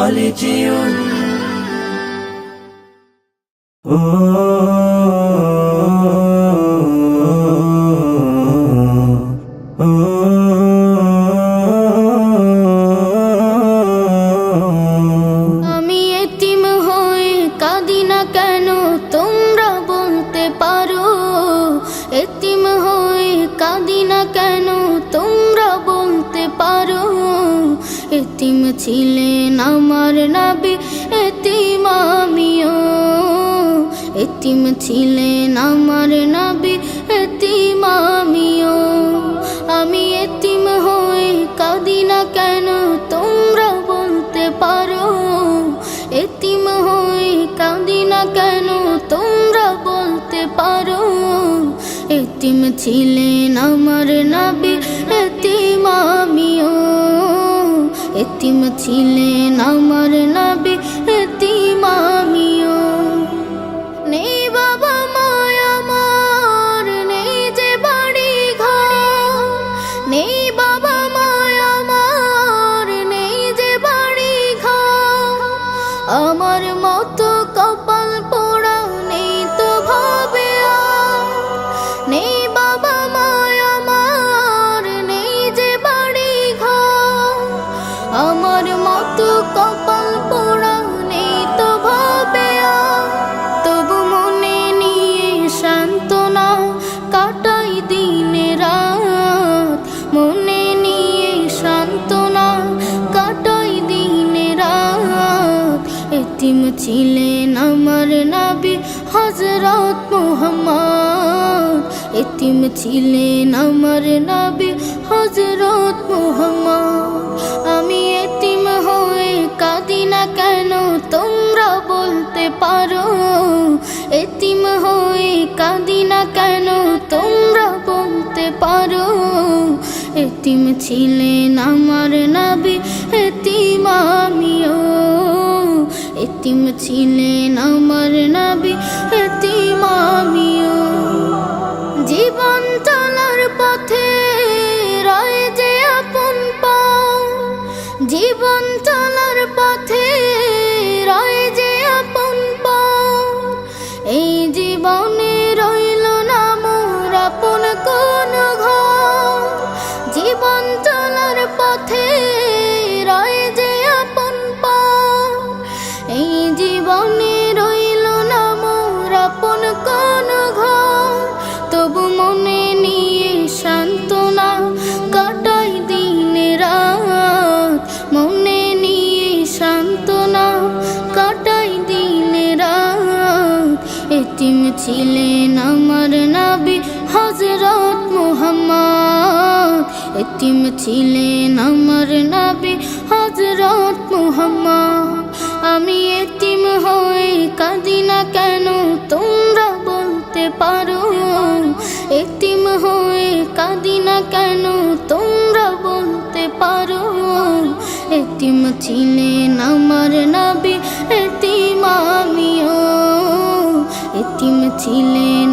خالديون আমি এতিম হয়ে কাঁদি না কেন তোমরা বলতে পারো, এতিম হয়ে কাঁদি না কেন তোমরা বলতে পারো। এতিম ছিলেন আমার নবী, এতিম আমিও। এতিম ছিলেন আমার নবী, এতিম আমিও। আমি এতিম হয়ে কাঁদি না কেন তোমরা বলতে পারো, এতিম হয়ে কাঁদি না কেন তোমরা বলতে পারো। এতিম ছিলেন আমার নবী, এতিম আমিও। এতিম ছিলেন আমার নবী, এতিম আমিও। নেই বাবা মায় আমার, নেই যে বাড়ি ঘর, নেই বাবা মায় আমার, নেই যে বাড়ি ঘর। আমার মতো কপাল পোড়া নেই তো ভাবে আর, নেই বাবা মায় আমার, নেই যে বাড়ি ঘর। আমার মতো কপাল পোড়া নেই তো ভাবে আর, তবু মনে নিয়ে সান্ত্বনা কাটাই দিনে রাত। মনে নিয়ে সান্ত্বনা কাটাই দিনে রাত। এতিম ছিলেন আমার নবী হযরত মুহাম্মদ, এতিম ছিলেন আমার নবী হযরত মুহাম্মদ। আমি এতিম হয়ে কাঁদি না কেন তোমরা বলতে পারো, এতিম হয়ে কাঁদি না কেন তোমরা বলতে পারো। এতিম ছিলেন আমার নবী, এতিম আমিও। এতিম ছিলেন আমার নবী, এতিম আমিও। জীবন চলার পথে রয় যে আপন পাও, জীবন চলার পথে রয় যে আপন পাও। এই জীবনে রইল না মোর আপন কোন ঘর, জীবন চলার পথে রয় যে আপন পাও। এই জীবনে রইল না মোর আপন কোন ঘর, তবু মনে নিয়ে সান্ত্বনা কাটাই দিনে রাত। মনে নিয়ে সান্ত্বনা কাটাই দিনে রাত। এতিম ছিলেন আমার নবী হযরত মুহাম্মদ, এতিম ছিলেন আমার নবী হযরত মুহাম্মদ। আমি এতিম হয়ে কাঁদি না কেন তোমরা বলতে পারো, এতিম হয়ে কাঁদি না কেন তোমরা বলতে পারো। এতিম ছিলেন আমার নবী, এতিম আমিও। এতিম ছিলেন